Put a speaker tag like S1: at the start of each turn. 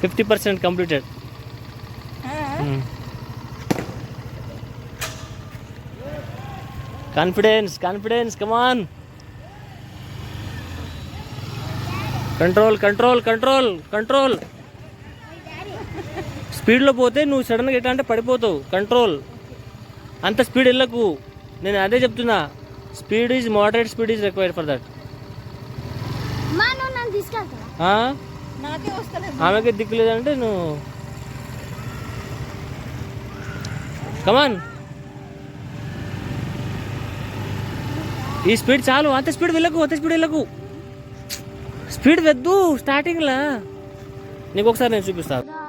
S1: 50% completed. Confidence confidence, come on. Control control control control. స్పీడ్లో పోతే నువ్వు సడన్గా ఎట్లా అంటే పడిపోతావు. కంట్రోల్. అంత స్పీడ్ వెళ్ళకు. నేను అదే చెప్తున్నా. Speed is moderate speed is required for that. ఆమెకే దిక్కు లేదంటే నువ్వు కమాన్. ఈ స్పీడ్ చాలు. అంత స్పీడ్ వెళ్ళకు, అంత స్పీడ్ వెళ్ళకు. స్పీడ్ వద్దు స్టార్టింగ్లా. నీకు ఒకసారి నేను చూపిస్తాను.